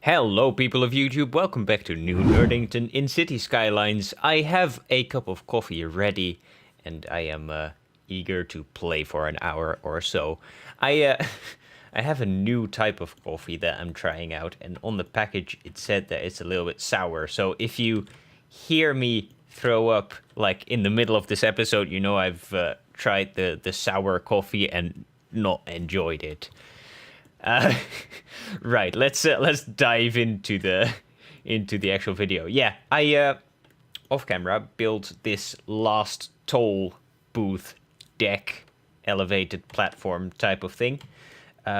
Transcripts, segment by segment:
Hello people of YouTube, welcome back to New Nerdington in City Skylines. I have a cup of coffee ready and I am eager to play for an hour or so. I I have a new type of coffee that I'm trying out, and on the package it said that it's a little bit sour. So if you hear me throw up like in the middle of this episode, you know I've tried the sour coffee and not enjoyed it. Uh, right, let's dive into the actual video. Yeah, I off camera built this last toll booth deck elevated platform type of thing.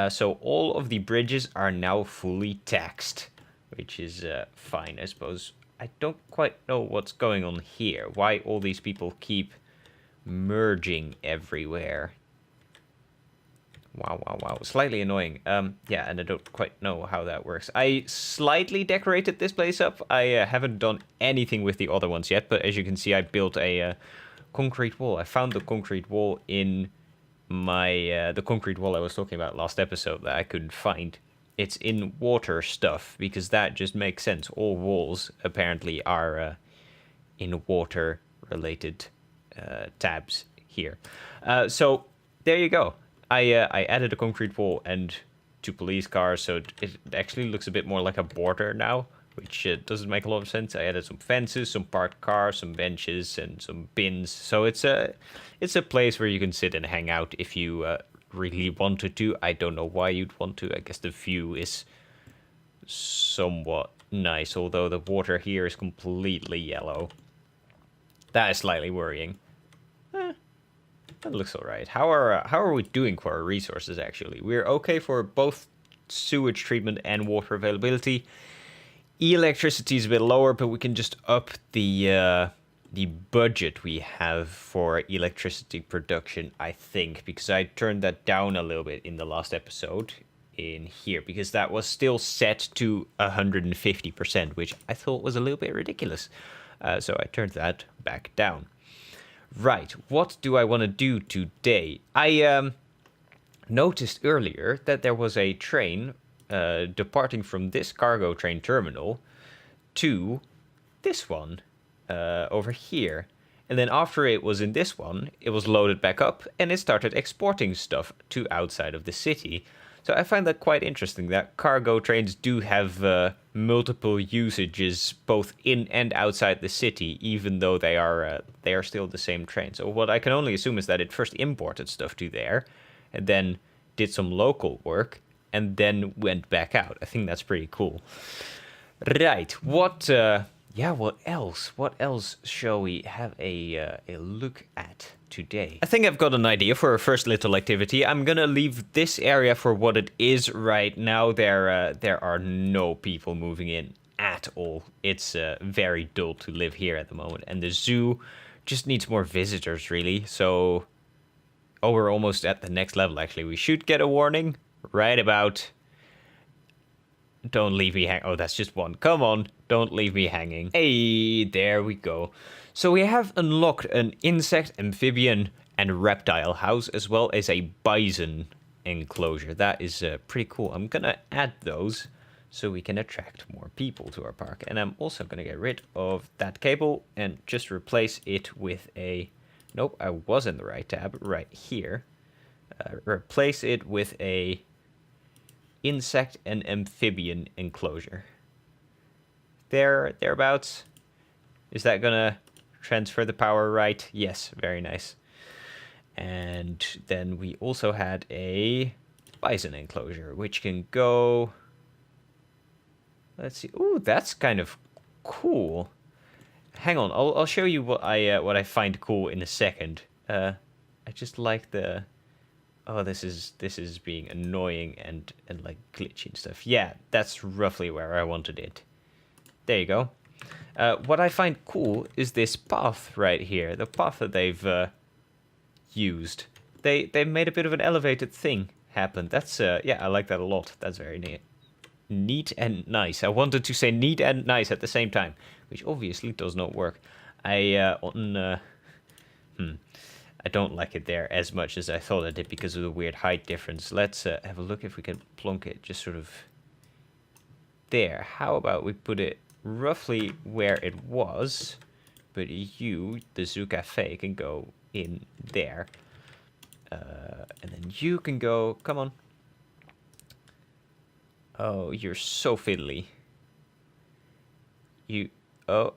So all of the bridges are now fully taxed, which is fine, I suppose. I don't quite know what's going on here. Why all these people keep merging everywhere. Wow. Slightly annoying. Yeah, and I don't quite know how that works. I slightly decorated this place up. I haven't done anything with the other ones yet, but as you can see, I built a concrete wall. I found the concrete wall in my... the concrete wall I was talking about last episode that I couldn't find. It's in water stuff, because that just makes sense. All walls, apparently, are in water-related tabs here. So, there you go. I added a concrete wall and 2 police cars, so it actually looks a bit more like a border now, which doesn't make a lot of sense. I added some fences, some parked cars, some benches, and some bins. So it's a place where you can sit and hang out if you really wanted to. I don't know why you'd want to. I guess the view is somewhat nice, although the water here is completely yellow. That is slightly worrying. That looks all right. How are we doing for our resources, actually? We're okay for both sewage treatment and water availability. Electricity is a bit lower, but we can just up the budget we have for electricity production, I think, because I turned that down a little bit in the last episode in here, because that was still set to 150%, which I thought was a little bit ridiculous. So I turned that back down. Right, what do I want to do today? I noticed earlier that there was a train departing from this cargo train terminal to this one over here. And then after it was in this one, it was loaded back up and it started exporting stuff to outside of the city. So I find that quite interesting that cargo trains do have multiple usages both in and outside the city, even though they are still the same train. So what I can only assume is that it first imported stuff to there, and then did some local work, and then went back out. I think that's pretty cool. Right, what else? What else shall we have a look at today? I think I've got an idea for our first little activity. I'm gonna leave this area for what it is right now. There are no people moving in at all. It's very dull to live here at the moment, and the zoo just needs more visitors, really. So, oh, we're almost at the next level, actually. We should get a warning right about... Don't leave me hang. Oh, that's just one. Come on, don't leave me hanging. Hey, there we go. So we have unlocked an insect, amphibian, and reptile house, as well as a bison enclosure. That is pretty cool. I'm gonna add those so we can attract more people to our park. And I'm also gonna get rid of that cable and just replace it with a... Nope, I was in the right tab, right here. Replace it with a... insect and amphibian enclosure. Thereabouts. Is that gonna transfer the power right? Yes, very nice. And then we also had a bison enclosure, which can go... Let's see. Ooh, that's kind of cool. Hang on, I'll show you what I find cool in a second. I just like the... Oh, this is being annoying and like glitchy and stuff. Yeah, that's roughly where I wanted it. There you go. What I find cool is this path right here. The path that they've used. They made a bit of an elevated thing happen. That's yeah, I like that a lot. That's very neat. Neat and nice. I wanted to say neat and nice at the same time, which obviously does not work. I don't like it there as much as I thought I did because of the weird height difference. Let's have a look if we can plonk it just sort of there. How about we put it roughly where it was, but you, the Zoo Cafe, can go in there. And then you can go, come on. Oh, you're so fiddly. You, oh,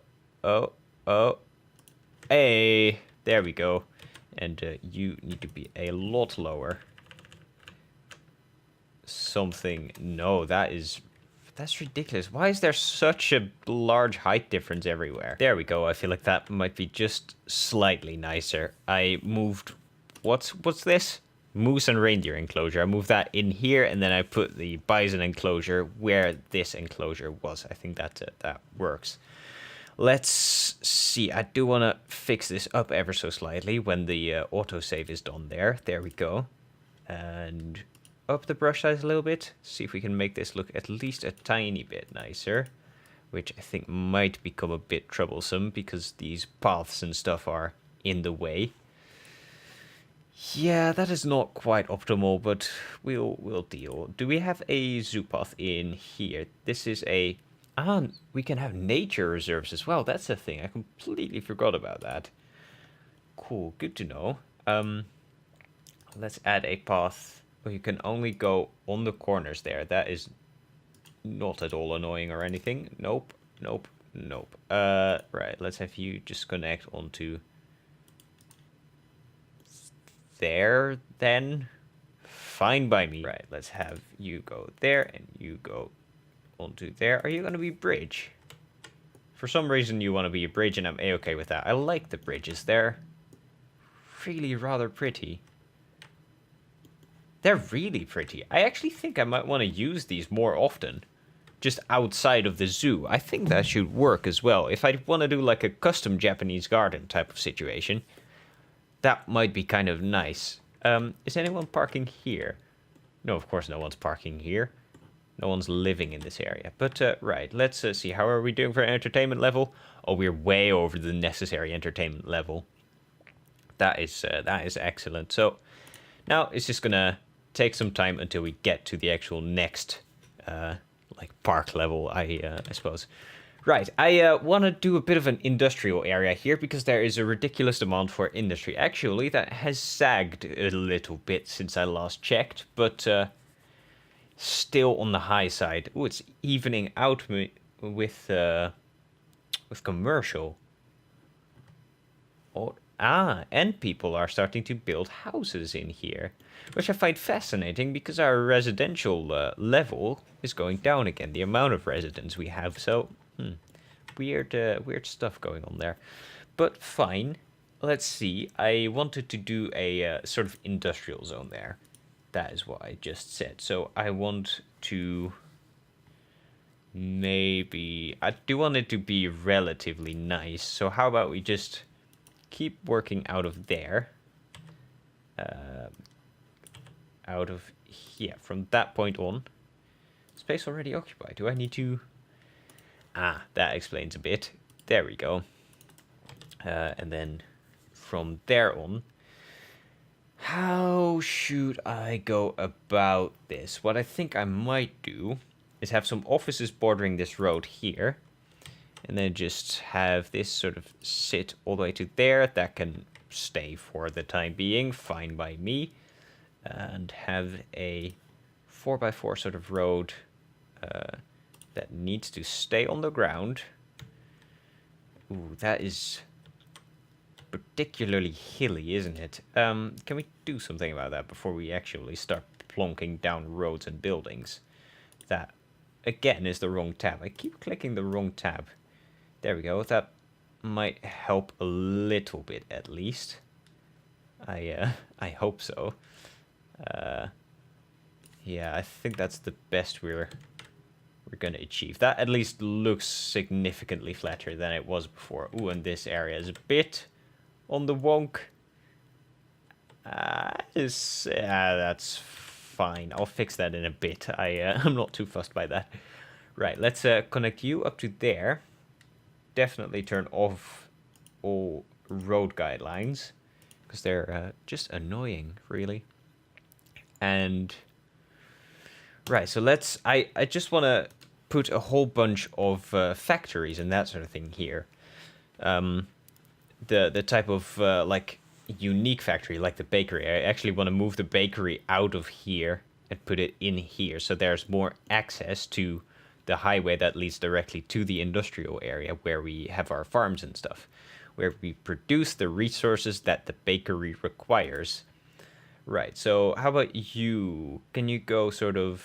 hey, there we go. And you need to be a lot lower. Something, no, that's ridiculous. Why is there such a large height difference everywhere? There we go. I feel like that might be just slightly nicer. I moved, what's this? Moose and reindeer enclosure. I moved that in here, and then I put the bison enclosure where this enclosure was. I think that works. Let's see. I do want to fix this up ever so slightly when the autosave is done there. There we go. And up the brush size a little bit. See if we can make this look at least a tiny bit nicer. Which I think might become a bit troublesome because these paths and stuff are in the way. Yeah, that is not quite optimal, but we'll deal. Do we have a zoo path in here? This is a... we can have nature reserves as well. That's the thing. I completely forgot about that. Cool, good to know. Let's add a path. Well, you can only go on the corners there. That is not at all annoying or anything. Nope. Right, let's have you just connect onto... there, then. Fine by me. Right, let's have you go there and you go onto there. Are you going to be bridge? For some reason you want to be a bridge, and I'm a-okay with that. I like the bridges. They're really rather pretty. They're really pretty. I actually think I might want to use these more often. Just outside of the zoo. I think that should work as well. If I want to do like a custom Japanese garden type of situation, that might be kind of nice. Is anyone parking here? No, of course no one's parking here. No one's living in this area. But, right, let's see. How are we doing for entertainment level? Oh, we're way over the necessary entertainment level. That is excellent. So, now it's just gonna take some time until we get to the actual next, like, park level, I suppose. Right, I want to do a bit of an industrial area here because there is a ridiculous demand for industry. Actually, that has sagged a little bit since I last checked, but still on the high side. Ooh, it's evening out with commercial. Oh, and people are starting to build houses in here, which I find fascinating because our residential level is going down again. The amount of residents we have, so... weird stuff going on there, but fine. Let's see. I wanted to do a sort of industrial zone there. That is what I just said. So I want to maybe... I do want it to be relatively nice. So how about we just keep working out of there. Out of here. From that point on. Space already occupied. Do I need to... that explains a bit. There we go. And then from there on, how should I go about this? What I think I might do is have some offices bordering this road here. And then just have this sort of sit all the way to there. That can stay for the time being. Fine by me. And have a 4x4 sort of road... that needs to stay on the ground. Ooh, that is particularly hilly, isn't it? Can we do something about that before we actually start plonking down roads and buildings? That, again, is the wrong tab. I keep clicking the wrong tab. There we go. That might help a little bit, at least. I hope so. Yeah, I think that's the best we're going to achieve. That at least looks significantly flatter than it was before. Ooh, and this area is a bit on the wonk. That's fine. I'll fix that in a bit. I'm not too fussed by that. Right, let's connect you up to there. Definitely turn off all road guidelines because they're just annoying, really. And... right, so let's... I just want to put a whole bunch of factories and that sort of thing here. The type of like unique factory, like the bakery. I actually want to move the bakery out of here and put it in here, so there's more access to the highway that leads directly to the industrial area where we have our farms and stuff, where we produce the resources that the bakery requires. Right, so how about you? Can you go sort of...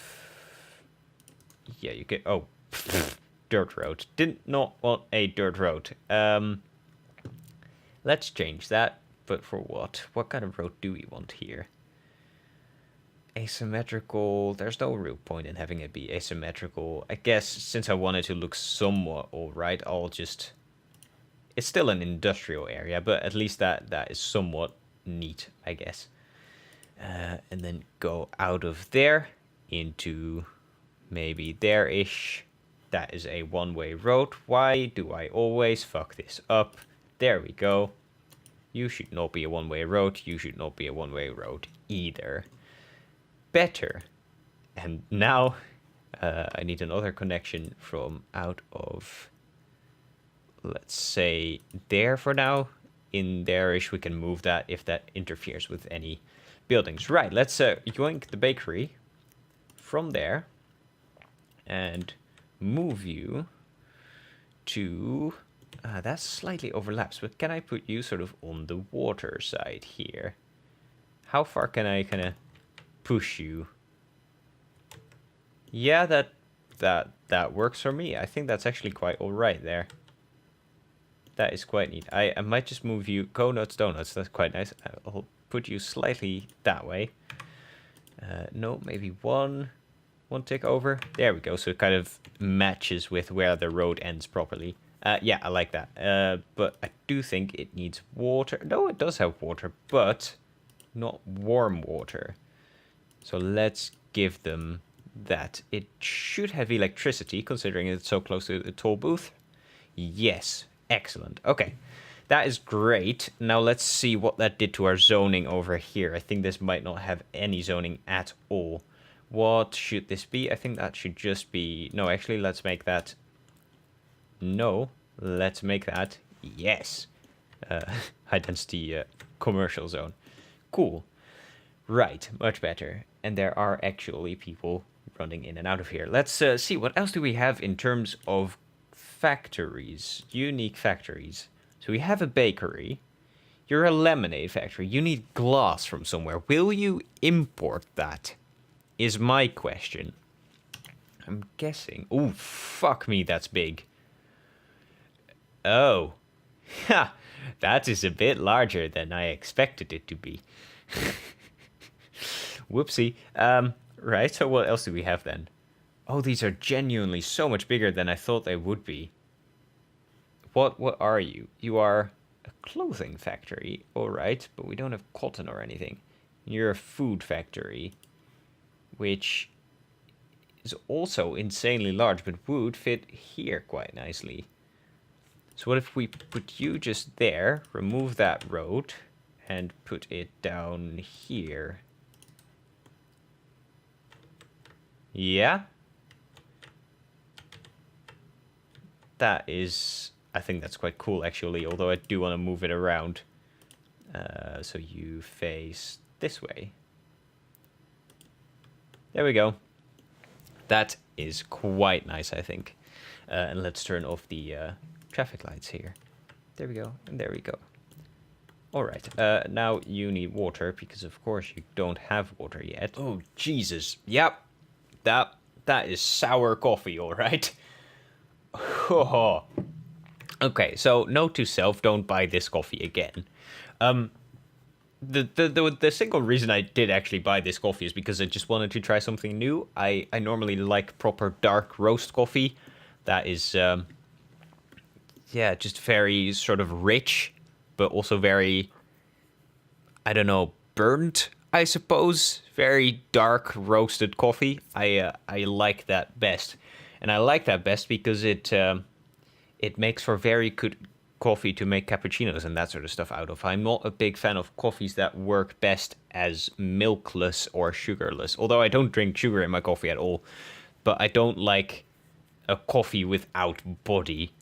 Yeah, you can... Oh, dirt road. Did not want a dirt road. Let's change that, but for what? What kind of road do we want here? Asymmetrical. There's no real point in having it be asymmetrical. I guess since I want it to look somewhat alright, I'll just... It's still an industrial area, but at least that is somewhat neat, I guess. And then go out of there into maybe there-ish. That is a one-way road. Why do I always fuck this up? There we go. You should not be a one-way road. You should not be a one-way road either. Better. And now I need another connection from out of, let's say, there for now. In there-ish, we can move that if that interferes with any buildings. Right, let's yoink the bakery from there and move you to... that slightly overlaps, but can I put you sort of on the water side here? How far can I kind of push you? Yeah, that works for me. I think that's actually quite all right there. That is quite neat. I might just move you... Go nuts, donuts. That's quite nice. I'll put you slightly that way. No, maybe one tick over. There we go. So it kind of matches with where the road ends properly. Yeah, I like that. But I do think it needs water. No, it does have water, but not warm water. So let's give them that. It should have electricity, considering it's so close to the toll booth. Yes, excellent. Okay, that is great. Now let's see what that did to our zoning over here. I think this might not have any zoning at all. What should this be? I think that should just be... No, actually, let's make that... No, let's make that... Yes. High density commercial zone. Cool. Right, much better. And there are actually people running in and out of here. Let's see, what else do we have in terms of factories? Unique factories. So we have a bakery. You're a lemonade factory. You need glass from somewhere. Will you import that? Is my question. I'm guessing. Oh, fuck me, that's big. Oh. Ha! That is a bit larger than I expected it to be. Whoopsie. Right, so what else do we have then? Oh, these are genuinely so much bigger than I thought they would be. What are you? You are a clothing factory, alright, but we don't have cotton or anything. You're a food factory, which is also insanely large, but would fit here quite nicely. So what if we put you just there, remove that road, and put it down here? Yeah? That is... I think that's quite cool, actually, although I do want to move it around. So you face this way. There we go. That is quite nice, I think. And let's turn off the traffic lights here. There we go, and there we go. All right, now you need water, because of course you don't have water yet. Oh, Jesus. Yep, that is sour coffee, all right? Okay, so note to self, don't buy this coffee again. The single reason I did actually buy this coffee is because I just wanted to try something new. I normally like proper dark roast coffee. That is, yeah, just very sort of rich, but also very, I don't know, burnt, I suppose. Very dark roasted coffee. I like that best. And I like that best because it makes for very good coffee to make cappuccinos and that sort of stuff out of. I'm not a big fan of coffees that work best as milkless or sugarless. Although I don't drink sugar in my coffee at all. But I don't like a coffee without body,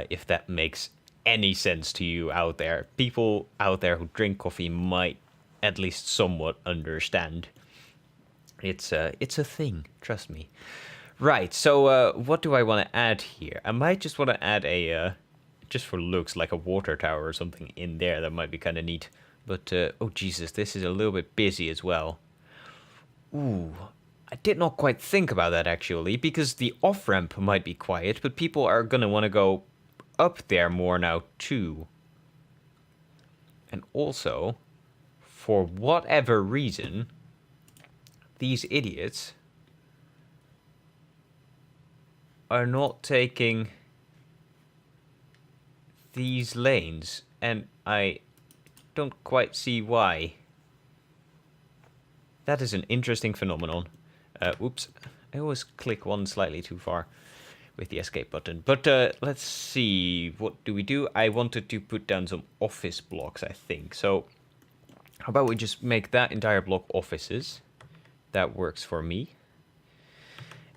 if that makes any sense to you out there. People out there who drink coffee might at least somewhat understand. It's a thing, trust me. Right, so what do I want to add here? I might just want to add a, just for looks, like a water tower or something in there. That might be kind of neat. But, oh Jesus, this is a little bit busy as well. Ooh, I did not quite think about that actually, because the off-ramp might be quiet, but people are going to want to go up there more now too. And also, for whatever reason, these idiots are not taking these lanes, and I don't quite see why. That is an interesting phenomenon. Oops, I always click one slightly too far with the escape button. But let's see, what do we do? I wanted to put down some office blocks, I think. So how about we just make that entire block offices? That works for me.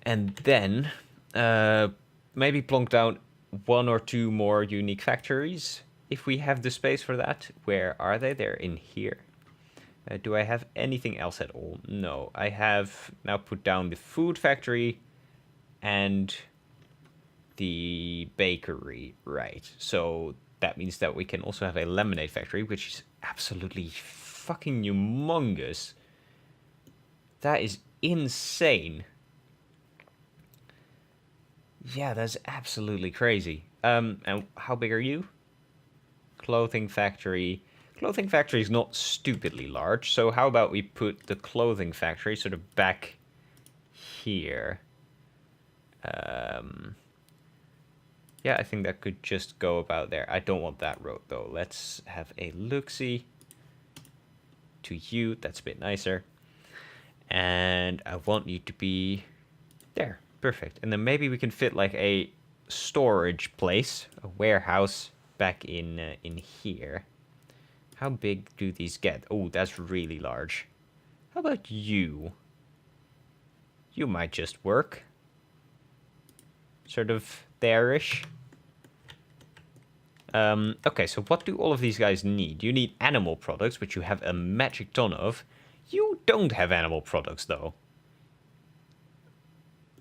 And then maybe plonk down 1 or 2 more unique factories if we have the space for that. Where are they? They're in here. Do I have anything else at all? No. I have now put down the food factory and the bakery. Right. So that means that we can also have a lemonade factory, which is absolutely fucking humongous. That is insane. Yeah, that's absolutely crazy. And how big are you? Clothing factory. Clothing factory is not stupidly large, so how about we put the clothing factory sort of back here? Yeah, I think that could just go about there. I don't want that road, though. Let's have a look-see to you. That's a bit nicer. And I want you to be there. Perfect. And then maybe we can fit like a storage place, a warehouse back in here. How big do these get? Oh, that's really large. How about you? You might just work. Sort of there-ish. Okay, so what do all of these guys need? You need animal products, which you have a magic ton of. You don't have animal products, though.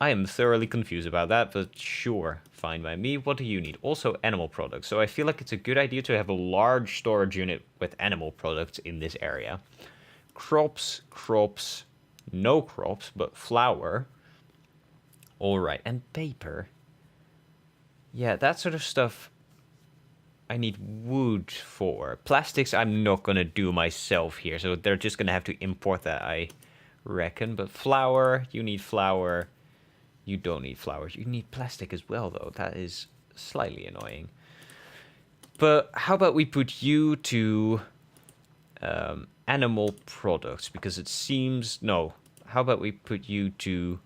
I am thoroughly confused about that, but sure, fine by me. What do you need? Also animal products. So I feel like it's a good idea to have a large storage unit with animal products in this area. Crops, no crops, but flour. All right, and paper. Yeah, that sort of stuff I need wood for. Plastics I'm not going to do myself here, so they're just going to have to import that, I reckon. But flour, you need flour. You don't need flowers. You need plastic as well, though. That is slightly annoying. But how about we put you to animal products? Because it seems... No. How about we put you to...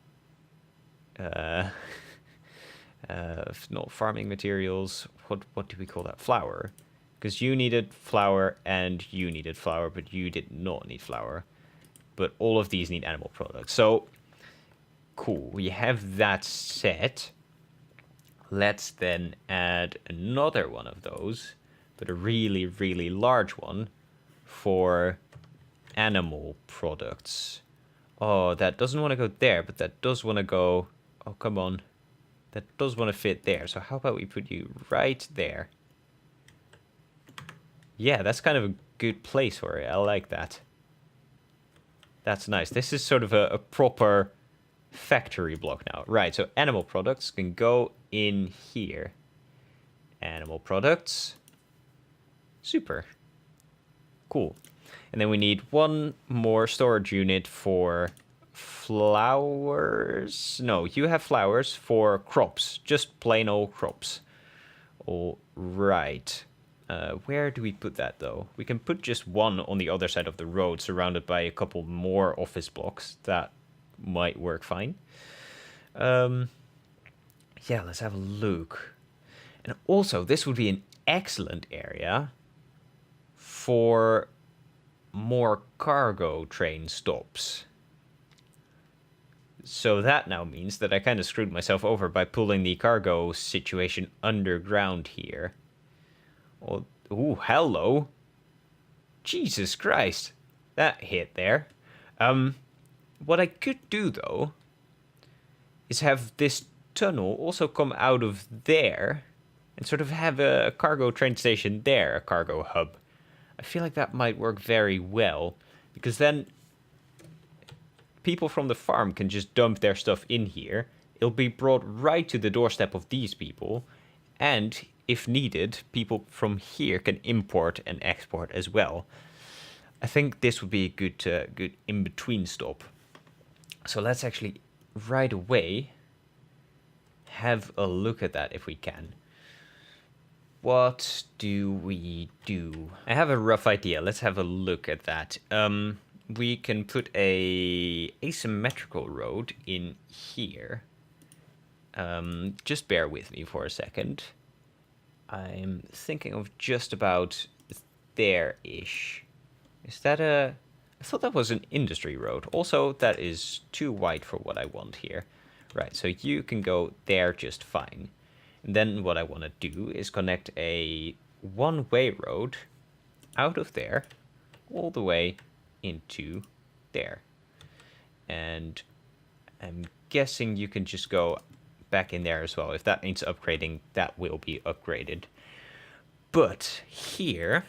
not farming materials. What do we call that? Flour. Because you needed flour and you needed flour, but you did not need flour. But all of these need animal products. So... Cool, we have that set. Let's then add another one of those, but a really, really large one for animal products. Oh, that doesn't want to go there, but that does want to go... Oh, come on. That does want to fit there. So how about we put you right there? Yeah, that's kind of a good place for it. I like that. That's nice. This is sort of a proper... factory block now. Right, so animal products can go in here. Animal products. Super. Cool. And then we need 1 more storage unit for flowers. No, you have flowers for crops. Just plain old crops. All right. Where do we put that, though? We can put just 1 on the other side of the road, surrounded by a couple more office blocks. That might work fine. Yeah, let's have a look. And also, this would be an excellent area for more cargo train stops. So that now means that I kind of screwed myself over by pulling the cargo situation underground here. Oh, ooh, hello. Jesus Christ. That hit there. What I could do, though, is have this tunnel also come out of there and sort of have a cargo train station there, a cargo hub. I feel like that might work very well, because then people from the farm can just dump their stuff in here. It'll be brought right to the doorstep of these people, and if needed, people from here can import and export as well. I think this would be a good in-between stop. So let's actually right away have a look at that if we can. What do we do? I have a rough idea. Let's have a look at that. We can put a asymmetrical road in here. Just bear with me for a second. I'm thinking of just about there-ish. Is that a... I thought that was an industry road. Also, that is too wide for what I want here. Right, so you can go there just fine. And then what I want to do is connect a one-way road out of there all the way into there. And I'm guessing you can just go back in there as well. If that means upgrading, that will be upgraded. But here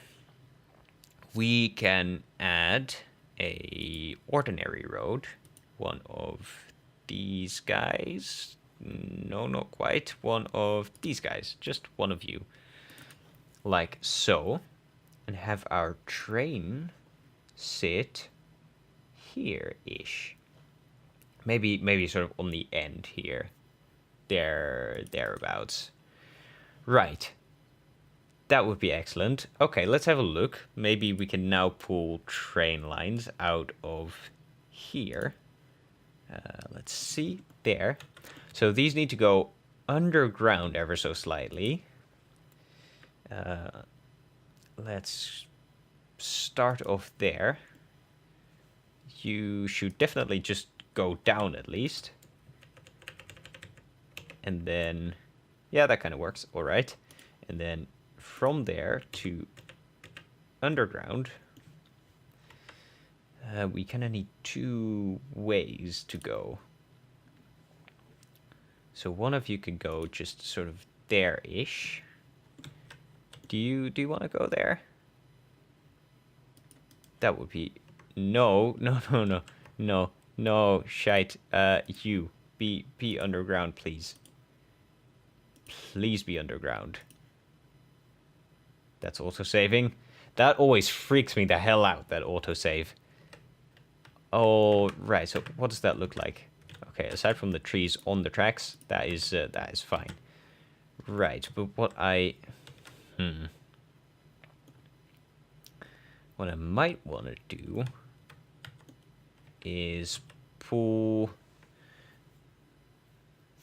we can add a ordinary road, one of these guys. No, not quite. One of these guys, just one of you, like so, and have our train sit here-ish. Maybe sort of on the end here, thereabouts. Right. That would be excellent. Okay, let's have a look. Maybe we can now pull train lines out of here. Let's see. There. So these need to go underground ever so slightly. Let's start off there. You should definitely just go down at least. And then... yeah, that kind of works. All right. And then from there to underground, we kind of need two ways to go. So one of you could go just sort of there-ish. Do you want to go there? That would be... No, shite. You, be underground, please. Please be underground. That's auto-saving. That always freaks me the hell out, that autosave. Oh, right, so what does that look like? Okay, aside from the trees on the tracks, that is fine. Right, but what I might want to do is pull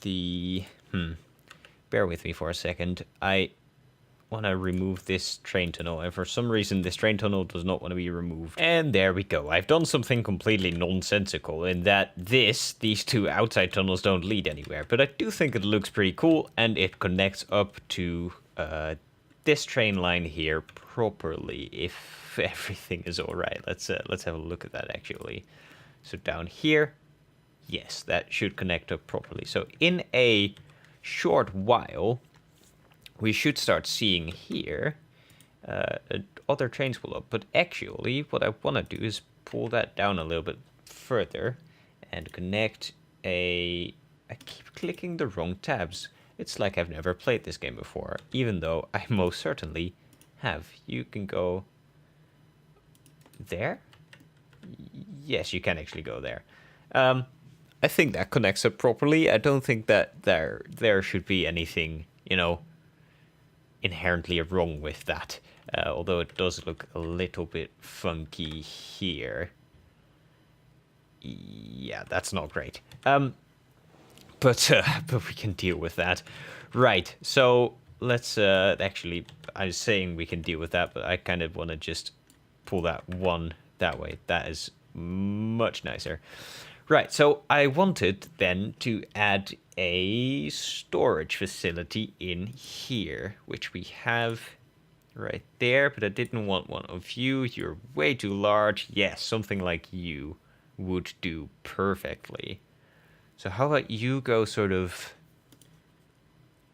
the... bear with me for a second. I want to remove this train tunnel, and for some reason this train tunnel does not want to be removed. And there we go. I've done something completely nonsensical in that these two outside tunnels don't lead anywhere, but I do think it looks pretty cool, and it connects up to this train line here properly, if everything is all right. Let's have a look at that actually. So down here, yes, that should connect up properly. So in a short while, we should start seeing here other trains pull up. But actually, what I want to do is pull that down a little bit further and connect a... I keep clicking the wrong tabs. It's like I've never played this game before, even though I most certainly have. You can go there? Yes, you can actually go there. I think that connects up properly. I don't think that there should be anything, inherently wrong with that. Although it does look a little bit funky here. Yeah, that's not great. But we can deal with that. Right, so let's actually, I was saying we can deal with that, but I kind of want to just pull that one that way. That is much nicer. Right, so I wanted then to add a storage facility in here, which we have right there, but I didn't want one of you. You're way too large. Yes, something like you would do perfectly. So how about you go sort of...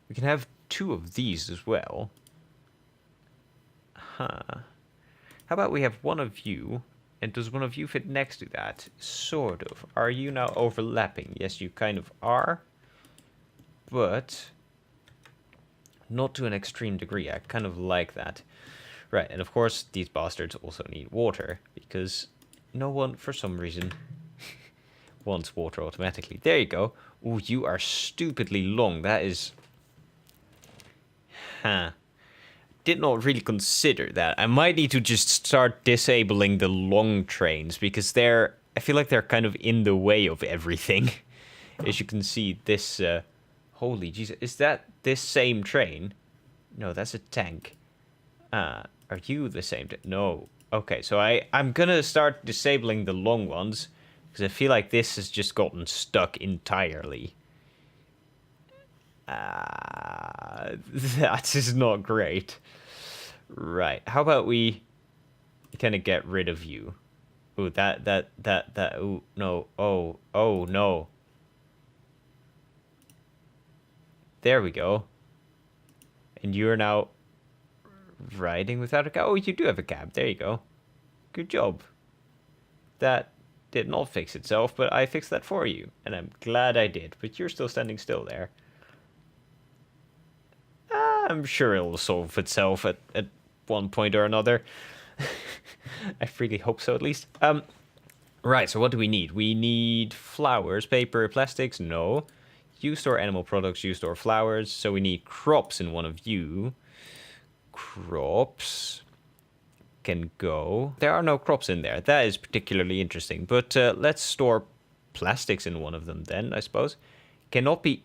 We can have 2 of these as well. Huh. How about we have 1 of you, and does 1 of you fit next to that? Sort of. Are you now overlapping? Yes, you kind of are. But not to an extreme degree. I kind of like that. Right, and of course these bastards also need water, because no one, for some reason, wants water automatically. There you go. Ooh, you are stupidly long. That is... Huh. Did not really consider that. I might need to just start disabling the long trains, because they're... I feel like they're kind of in the way of everything. As you can see, this... Holy Jesus. Is that this same train? No, that's a tank. Are you the same? No. Okay, so I'm gonna start disabling the long ones, because I feel like this has just gotten stuck entirely. That is not great. Right. How about we kind of get rid of you? Ooh, that. Ooh, no. Oh, no. There we go. And you're now riding without a cab. Oh, you do have a cab. There you go. Good job. That did not fix itself, but I fixed that for you. And I'm glad I did. But you're still standing still there. I'm sure it'll solve itself at one point or another. I really hope so, at least. Right, so what do we need? We need flowers, paper, plastics. No. You store animal products, you store flowers. So we need crops in 1 of you. Crops can go. There are no crops in there. That is particularly interesting. But let's store plastics in 1 of them then, I suppose. Cannot be...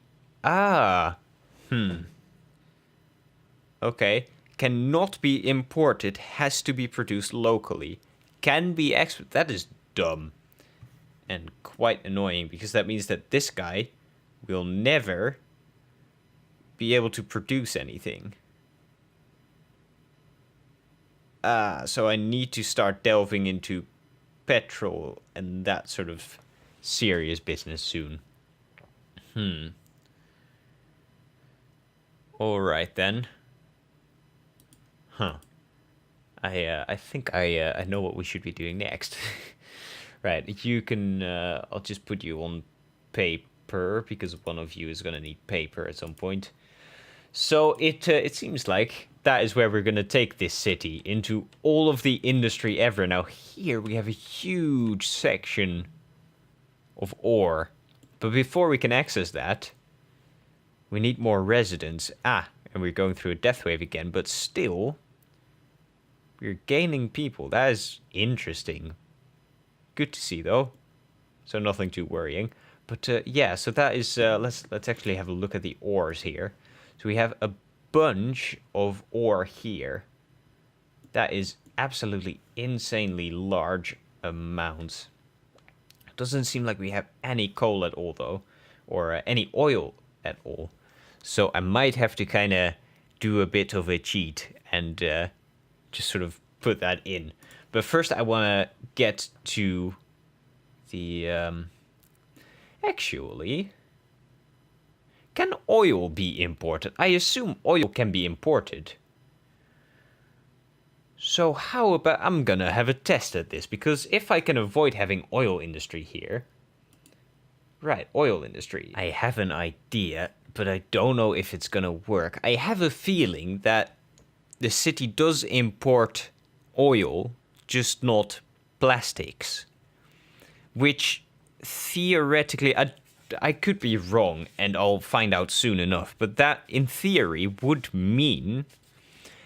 Okay. Cannot be imported. Has to be produced locally. Can be exported. That is dumb. And quite annoying, because that means that this guy will never be able to produce anything. So I need to start delving into petrol and that sort of serious business soon. Alright then. Huh. I think I know what we should be doing next. Right, you can... I'll just put you on paper, because 1 of you is going to need paper at some point. So it seems like that is where we're going to take this city, into all of the industry ever. Now here we have a huge section of ore. But before we can access that, we need more residents. And we're going through a death wave again, but still, we're gaining people. That is interesting. Good to see, though. So nothing too worrying. But yeah, so that is... let's actually have a look at the ores here. So we have a bunch of ore here. That is absolutely insanely large amounts. Doesn't seem like we have any coal at all, though. Or any oil at all. So I might have to kind of do a bit of a cheat and just sort of put that in. But first I want to get to the... Actually... Can oil be imported? I assume oil can be imported. So how about... I'm gonna have a test at this, because if I can avoid having oil industry here... Right, oil industry. I have an idea, but I don't know if it's gonna work. I have a feeling that the city does import oil, just not plastics. Which, theoretically... I could be wrong, and I'll find out soon enough, but that, in theory, would mean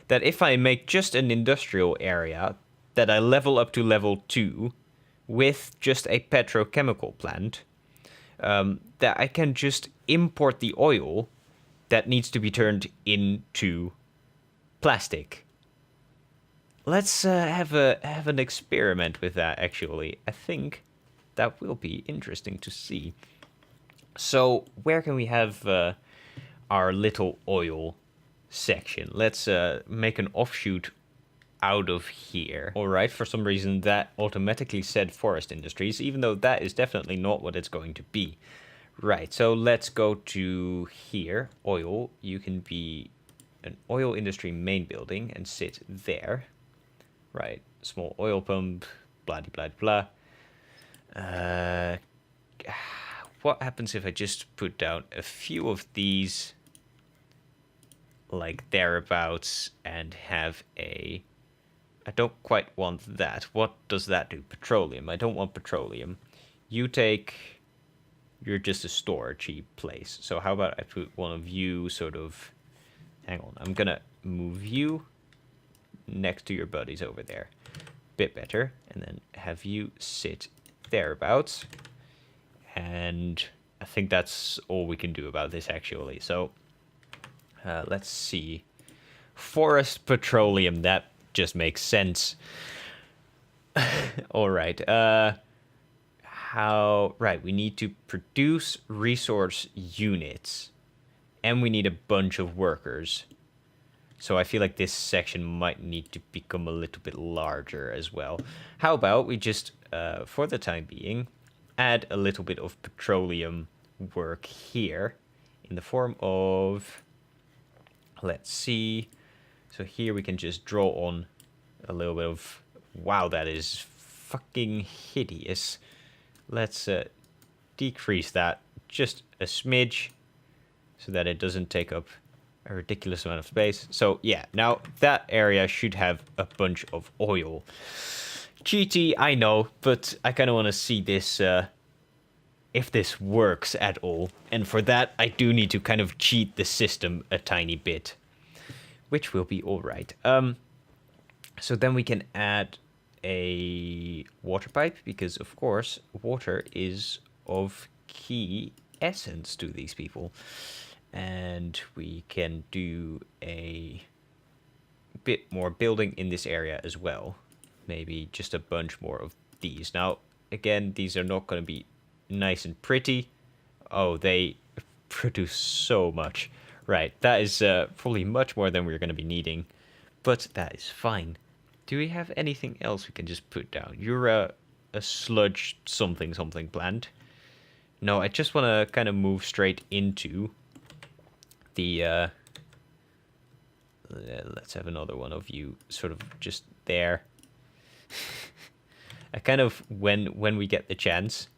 that if I make just an industrial area, that I level up to level 2 with just a petrochemical plant, that I can just import the oil that needs to be turned into plastic. Let's have an experiment with that, actually. I think that will be interesting to see. So where can we have our little oil section? Let's make an offshoot out of here. All right, for some reason that automatically said forest industries, even though that is definitely not what it's going to be. Right, so let's go to here. Oil, you can be an oil industry main building and sit there. Right, small oil pump, blah blah blah. What happens if I just put down a few of these, like thereabouts, and have a... I don't quite want that. What does that do? Petroleum. I don't want petroleum. You take... You're just a storagey place. So how about I put one of you sort of... Hang on. I'm gonna move you next to your buddies over there. Bit better. And then have you sit thereabouts. And I think that's all we can do about this, actually. So let's see. Forest petroleum. That just makes sense. All right. Right, we need to produce resource units, and we need a bunch of workers. So I feel like this section might need to become a little bit larger as well. How about we just, for the time being, add a little bit of petroleum work here in the form of... Let's see. So here we can just draw on a little bit of... Wow, that is fucking hideous. Let's decrease that just a smidge so that it doesn't take up a ridiculous amount of space. So yeah, now that area should have a bunch of oil. Cheaty, I know, but I kind of want to see this, if this works at all. And for that, I do need to kind of cheat the system a tiny bit, which will be all right. So then we can add a water pipe, because of course water is of key essence to these people. And we can do a bit more building in this area as well. Maybe just a bunch more of these. Now, again, these are not going to be nice and pretty. Oh, they produce so much. Right, that is probably much more than we're going to be needing. But that is fine. Do we have anything else we can just put down? You're a sludge something plant. No, I just want to kind of move straight into the... let's have another one of you sort of just there. I kind of, when we get the chance,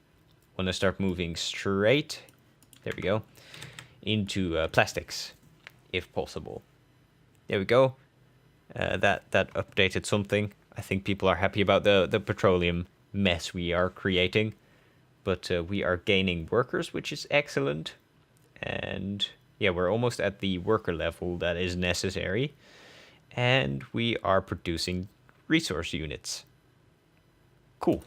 want to start moving straight, there we go, into plastics, if possible. There we go. That updated something. I think people are happy about the petroleum mess we are creating. But we are gaining workers, which is excellent. And yeah, we're almost at the worker level that is necessary. And we are producing resource units. Cool.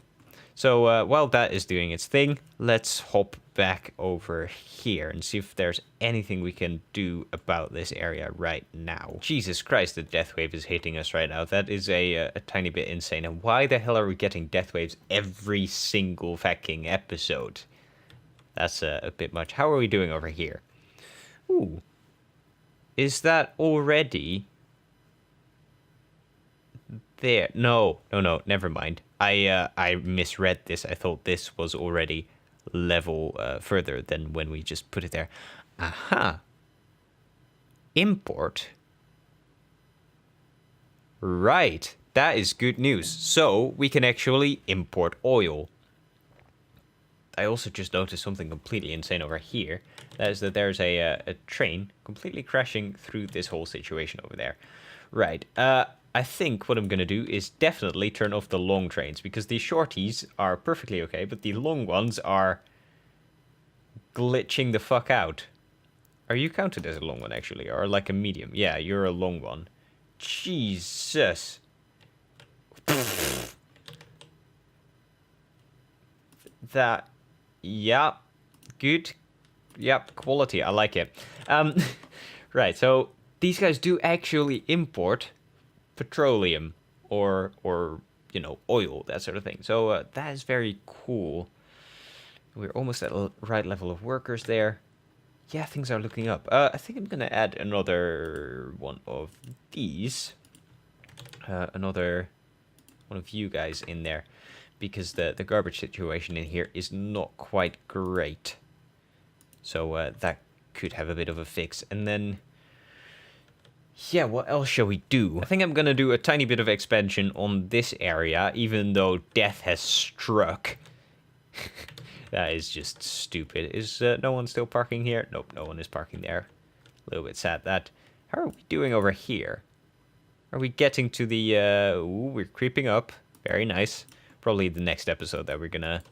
So while that is doing its thing, let's hop back over here and see if there's anything we can do about this area right now. Jesus Christ, the death wave is hitting us right now. That is a tiny bit insane. And why the hell are we getting death waves every single fucking episode? That's a bit much. How are we doing over here? Ooh. Is that already... there? No, never mind. I misread this. I thought this was already level further than when we just put it there. Aha. Import. Right. That is good news. So we can actually import oil. I also just noticed something completely insane over here. That is that there's a train completely crashing through this whole situation over there. Right. I think what I'm going to do is definitely turn off the long trains, because the shorties are perfectly okay, but the long ones are glitching the fuck out. Are you counted as a long one, actually, or like a medium? Yeah, you're a long one. Jesus. That, yeah, good. Yep, quality, I like it. Right, so these guys do actually import petroleum or you know, oil, that sort of thing. So that is very cool. We're almost at the right level of workers there. Yeah, things are looking up. I think I'm gonna add another one of these. Another one of you guys in there. Because the garbage situation in here is not quite great. So that could have a bit of a fix. And then... yeah, what else shall we do? I think I'm gonna do a tiny bit of expansion on this area, even though death has struck. That is just stupid. Is no one still parking here? Nope, no one is parking there. A little bit sad that. How are we doing over here? Are we getting to the... ooh, we're creeping up. Very nice. Probably the next episode that we're gonna...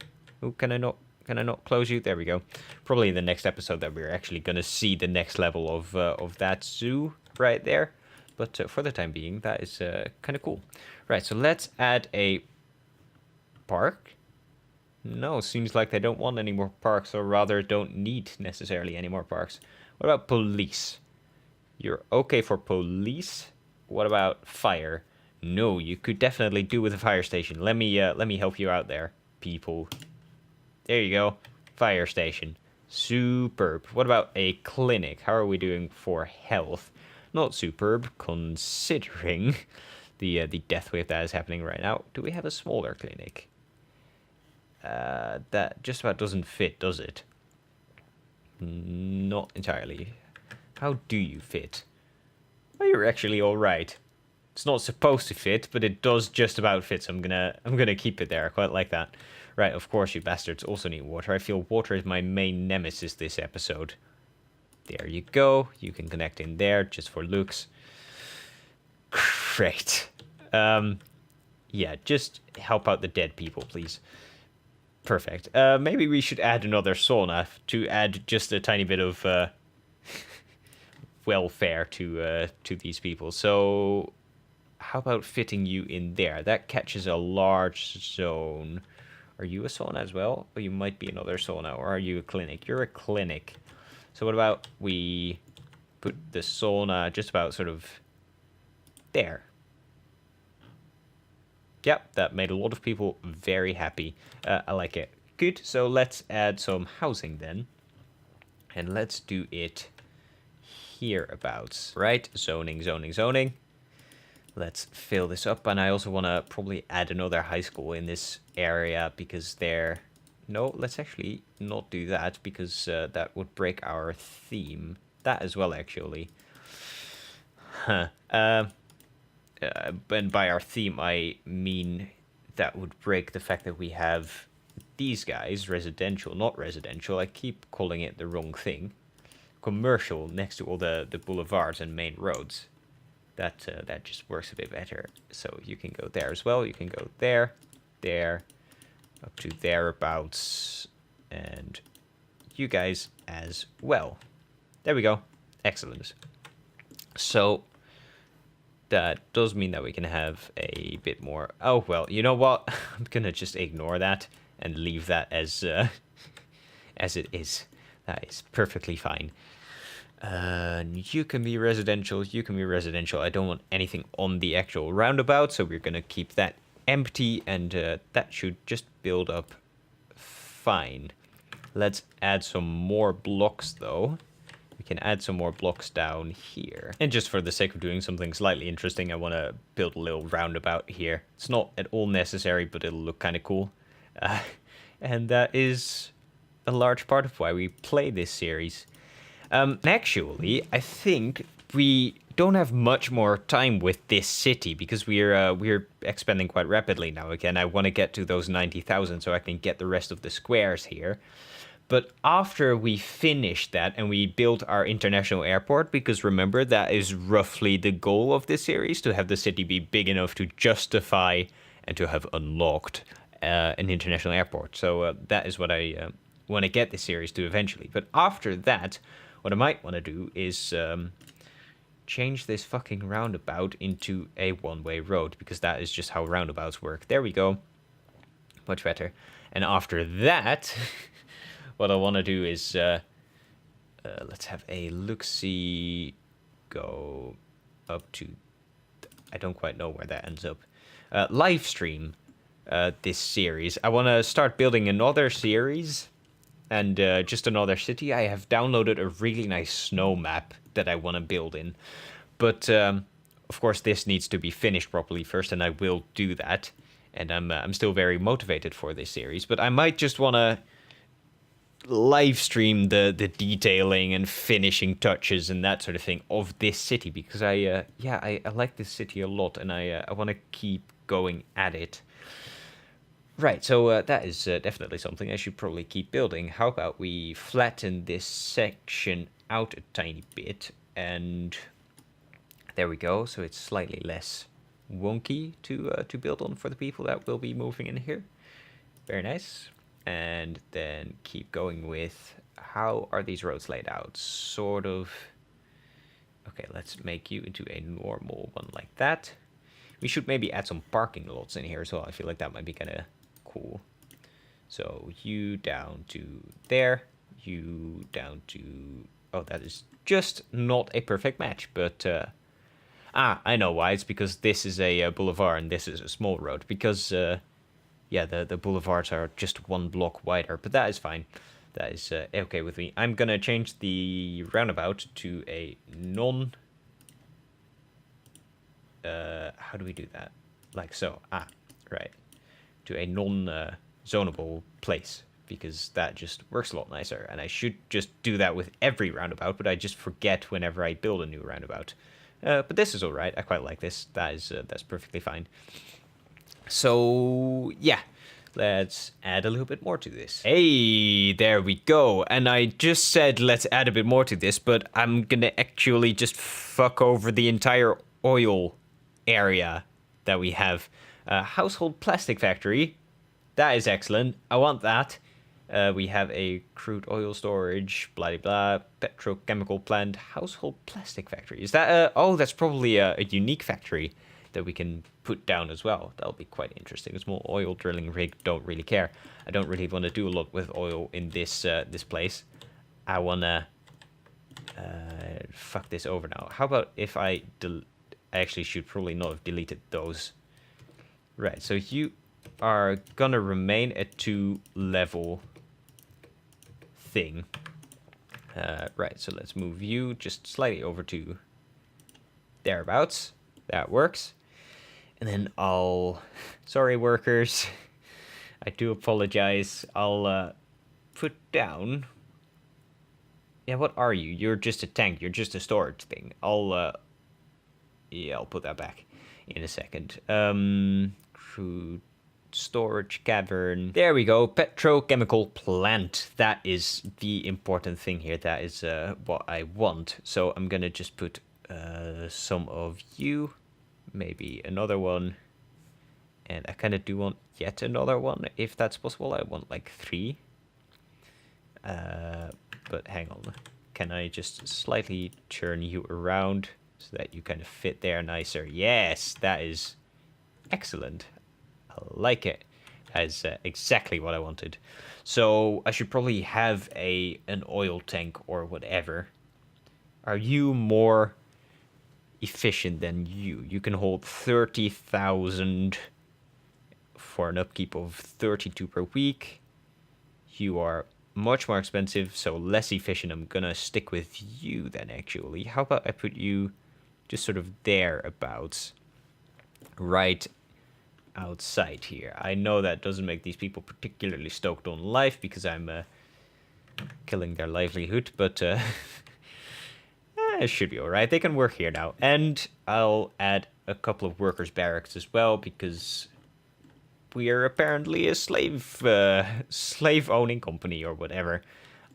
ooh, can I not close you? There we go. Probably the next episode that we're actually gonna see the next level of that zoo right there. But for the time being, that is kind of cool. Right, so let's add a park. No, seems like they don't want any more parks, or rather don't need necessarily any more parks. What about police? You're okay for police? What about fire? No, you could definitely do with a fire station. Let me help you out there, people. There you go. Fire station. Superb. What about a clinic? How are we doing for health? Not superb, considering the death wave that is happening right now. Do we have a smaller clinic? That just about doesn't fit, does it? Not entirely. How do you fit? Oh, you're actually all right. It's not supposed to fit, but it does just about fit. So I'm gonna keep it there. I quite like that. Right, of course, you bastards also need water. I feel water is my main nemesis this episode. There you go. You can connect in there just for looks. Great. Yeah, just help out the dead people, please. Perfect. Maybe we should add another sauna to add just a tiny bit of welfare to these people. So how about fitting you in there? That catches a large zone. Are you a sauna as well? Or you might be another sauna. Or are you a clinic? You're a clinic. So what about we put the sauna just about sort of there? Yep, that made a lot of people very happy. I like it. Good, so let's add some housing then. And let's do it hereabouts. Right, zoning, zoning, zoning. Let's fill this up. And I also want to probably add another high school in this area because they're... no, let's actually not do that because that would break our theme. That as well, actually. Huh. And by our theme, I mean that would break the fact that we have these guys, residential, not residential. I keep calling it the wrong thing. Commercial next to all the boulevards and main roads. That just works a bit better. So you can go there as well. You can go there, there, up to thereabouts, and you guys as well. There we go. Excellent. So... that does mean that we can have a bit more... oh, well, you know what? I'm gonna just ignore that and leave that as it is. That is perfectly fine. You can be residential, you can be residential. I don't want anything on the actual roundabout, so we're gonna keep that empty, and that should just build up fine. Let's add some more blocks, though. We can add some more blocks down here. And just for the sake of doing something slightly interesting, I want to build a little roundabout here. It's not at all necessary, but it'll look kind of cool. And that is a large part of why we play this series. Actually, I think we don't have much more time with this city because we're expanding quite rapidly now. Again, I want to get to those 90,000 so I can get the rest of the squares here. But after we finish that and we build our international airport, because remember, that is roughly the goal of this series, to have the city be big enough to justify and to have unlocked an international airport. So that is what I want to get this series to eventually. But after that, what I might want to do is change this fucking roundabout into a one-way road, because that is just how roundabouts work. There we go. Much better. And after that... what I want to do is, let's have a look-see, go up to, I don't quite know where that ends up, live stream this series. I want to start building another series And just another city. I have downloaded a really nice snow map that I want to build in. But, of course, this needs to be finished properly first, and I will do that. And I'm still very motivated for this series. But I might just want to live stream the detailing and finishing touches and that sort of thing of this city. Because I like this city a lot, and I want to keep going at it. Right, so that is definitely something I should probably keep building. How about we flatten this section out a tiny bit, and there we go. So it's slightly less wonky to build on for the people that will be moving in here. Very nice. And then keep going with, how are these roads laid out? Sort of. Okay, let's make you into a normal one like that. We should maybe add some parking lots in here as well. I feel like that might be kind of cool. So you down to there, you down to, oh, that is just not a perfect match, but I know why. It's because this is a boulevard and this is a small road, because yeah, the boulevards are just one block wider, but that is fine. That is okay with me. I'm gonna change the roundabout to a non how do we do that? Like so. Right. To a non-zonable place, because that just works a lot nicer. And I should just do that with every roundabout, but I just forget whenever I build a new roundabout. But this is all right. I quite like this. That's perfectly fine. So yeah, let's add a little bit more to this. Hey, there we go. And I just said let's add a bit more to this, but I'm gonna actually just fuck over the entire oil area that we have. Household plastic factory. That is excellent. I want that. We have a crude oil storage, blah, blah, blah, petrochemical plant, household plastic factory. Is that oh, that's probably a unique factory that we can put down as well. That'll be quite interesting. A small oil drilling rig, don't really care. I don't really want to do a lot with oil in this this place. I want to fuck this over now. How about if I actually should probably not have deleted those. Right, so you are gonna remain a 2-level thing. Right, so let's move you just slightly over to thereabouts. That works. And then sorry workers, I do apologize. I'll put down, yeah, what are you? You're just a tank, you're just a storage thing. Yeah, I'll put that back in a second. Crude storage cavern. There we go. Petrochemical plant. That is the important thing here. That is what I want. So I'm gonna just put some of you, maybe another one, and I kind of do want yet another one if that's possible. I want like 3. But hang on. Can I just slightly turn you around so that you kind of fit there nicer? Yes, that is excellent. I like it. That is exactly what I wanted. So I should probably have an oil tank or whatever. Are you more efficient than you? You can hold 30,000 for an upkeep of 32 per week. You are much more expensive, so less efficient. I'm gonna stick with you then, actually. How about I put you just sort of thereabouts, right outside here. I know that doesn't make these people particularly stoked on life because I'm killing their livelihood, but it should be all right. They can work here now. And I'll add a couple of workers' barracks as well, because we are apparently a slave-owning company or whatever.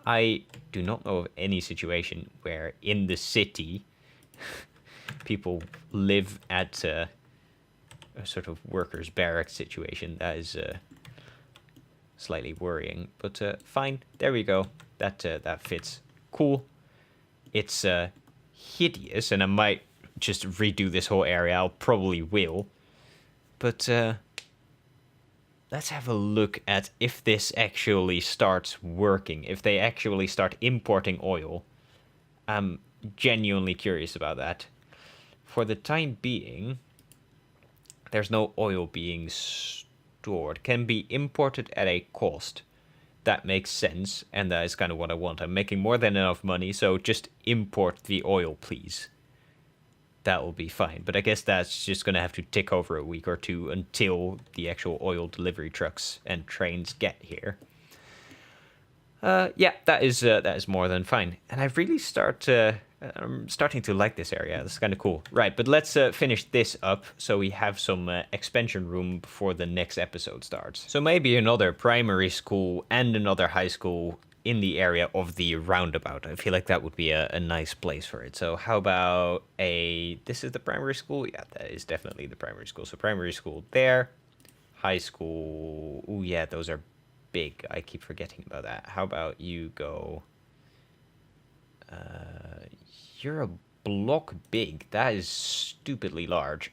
I do not know of any situation where in the city people live at a sort of workers' barracks situation. That is slightly worrying, but fine. There we go. That fits. Cool. It's hideous, and I might just redo this whole area. I'll probably will, but let's have a look at if this actually starts working. If they actually start importing oil, I'm genuinely curious about that. For the time being, there's no oil being stored. Can be imported at a cost. that makes sense, and that is kind of what I want. I'm making more than enough money, so just import the oil, please. That will be fine. But I guess that's just going to have to tick over a week or two until the actual oil delivery trucks and trains get here. Yeah, that is more than fine. And I really I'm starting to like this area. This is kind of cool. Right, but let's finish this up so we have some expansion room before the next episode starts. So maybe another primary school and another high school in the area of the roundabout. I feel like that would be a nice place for it. So how about this is the primary school? Yeah, that is definitely the primary school. So primary school there, high school. Oh yeah, those are big. I keep forgetting about that. How about you go... you're a block big. That is stupidly large.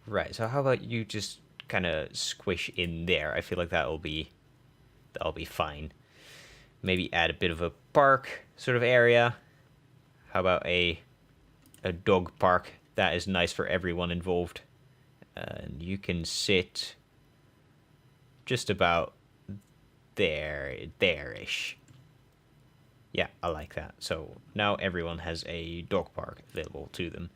Right, so how about you just kind of squish in there? I feel like that'll be fine. Maybe add a bit of a park sort of area. How about a dog park? That is nice for everyone involved. And you can sit just about there-ish. Yeah, I like that. So now everyone has a dog park available to them.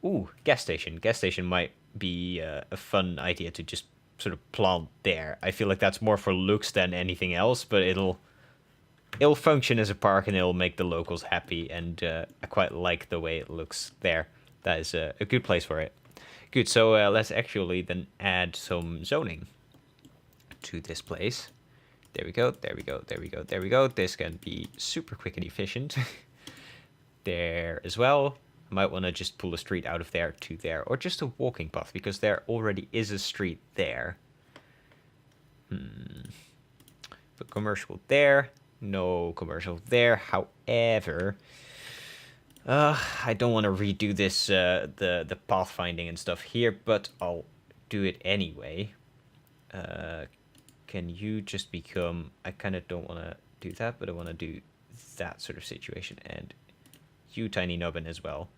Ooh, gas station. Gas station might be a fun idea to just sort of plant there. I feel like that's more for looks than anything else, but it'll function as a park and it'll make the locals happy, and I quite like the way it looks there. That is a good place for it. Good, so let's actually then add some zoning to this place. There we go, there we go, there we go, there we go. This can be super quick and efficient. There as well. I might want to just pull a street out of there to there, or just a walking path, because there already is a street there. Put commercial there, no commercial there. However, I don't want to redo this, the pathfinding and stuff here, but I'll do it anyway. Can you just become... I kind of don't want to do that, but I want to do that sort of situation. And you, Tiny Nubbin, as well.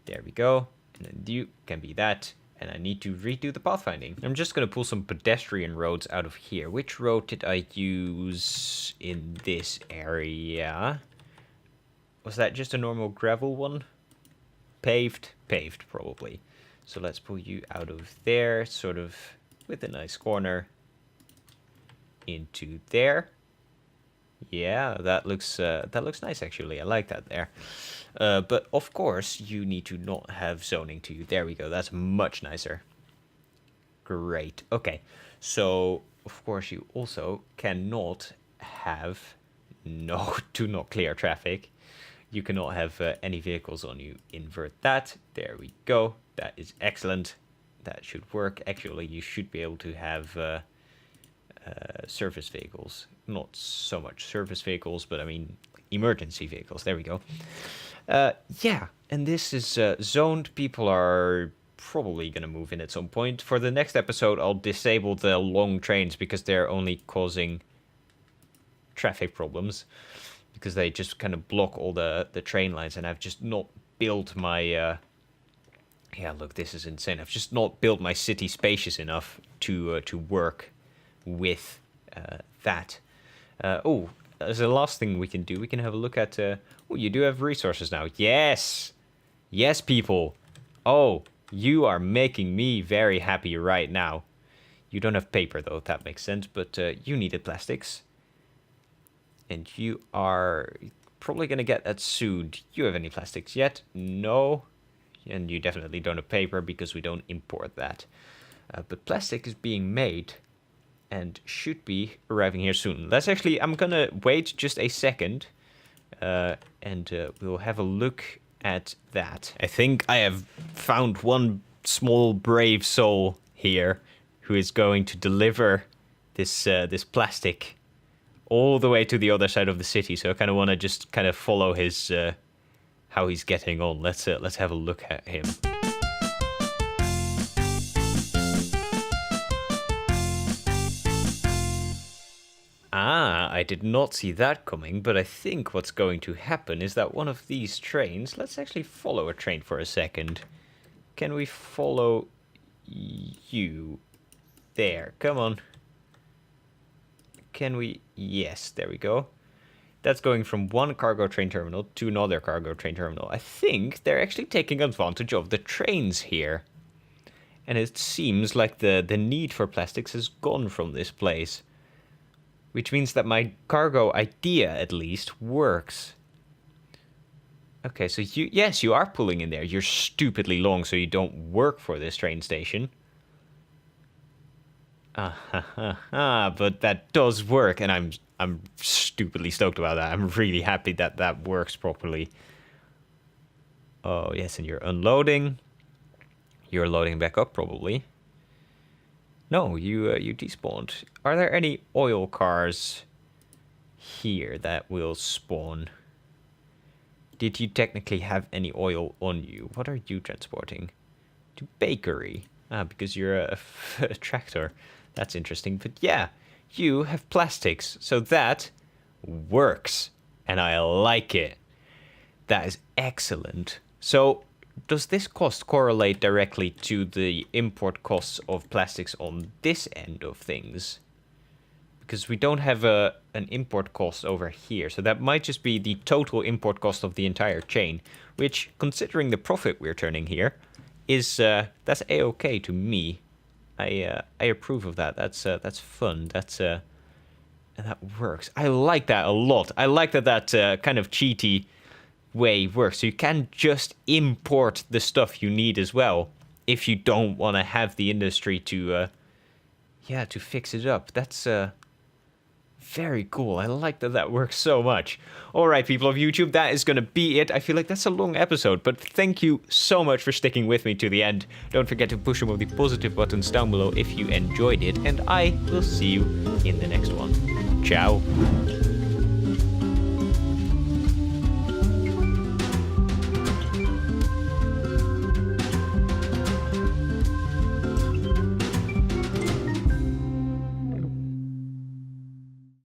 There we go. And then you can be that. And I need to redo the pathfinding. I'm just going to pull some pedestrian roads out of here. Which road did I use in this area? Was that just a normal gravel one? Paved? Paved, probably. So let's pull you out of there, sort of with a nice corner. Into there. Yeah, that looks nice actually. I like that there. But of course you need to not have zoning to you. There we go. That's much nicer. Great. Okay. So of course you also cannot have do not clear traffic. You cannot have any vehicles on you. Invert that. There we go. That is excellent. That should work. Actually, you should be able to have service vehicles. Not so much service vehicles, but I mean emergency vehicles. There we go. Yeah, and this is zoned. People are probably going to move in at some point. For the next episode, I'll disable the long trains because they're only causing traffic problems, because they just kind of block all the train lines, and I've just not built my... yeah, look, this is insane. I've just not built my city spacious enough to work with that. Oh, as a last thing we can do, we can have a look at... oh, you do have resources now. Yes! Yes, people! Oh, you are making me very happy right now. You don't have paper, though, if that makes sense, but you needed plastics. And you are probably going to get that soon. Do you have any plastics yet? No. And you definitely don't have paper, because we don't import that. But plastic is being made and should be arriving here soon. Let's actually... I'm going to wait just a second. And we'll have a look at that. I think I have found one small brave soul here who is going to deliver this this plastic all the way to the other side of the city. So I kind of want to just kind of follow his how he's getting on. Let's have a look at him. Ah, I did not see that coming, but I think what's going to happen is that one of these trains... Let's actually follow a train for a second. Can we follow you? There, come on. can we... Yes, there we go. That's going from one cargo train terminal to another cargo train terminal. I think they're actually taking advantage of the trains here. And it seems like the need for plastics has gone from this place. Which means that my cargo idea, at least, works. Okay, so yes, you are pulling in there. You're stupidly long, so you don't work for this train station. But that does work, and I'm stupidly stoked about that. I'm really happy that that works properly. Oh, yes, and you're unloading. You're loading back up, probably. No, you despawned. Are there any oil cars here that will spawn? Did you technically have any oil on you? What are you transporting? To bakery. Because you're a tractor. That's interesting. But yeah, you have plastics. So that works. And I like it. That is excellent. So does this cost correlate directly to the import costs of plastics on this end of things? Because we don't have an import cost over here. So that might just be the total import cost of the entire chain. Which, considering the profit we're turning here, is that's a-okay to me. I approve of that. That's fun. And that works. I like that a lot. I like that kind of cheaty way works. So you can just import the stuff you need as well, if you don't want to have the industry to fix it up. That's very cool. I like that works so much. All right, people of YouTube, that is going to be it. I feel like that's a long episode, but thank you so much for sticking with me to the end. Don't forget to push some of the positive buttons down below if you enjoyed it, and I will see you in the next one. Ciao.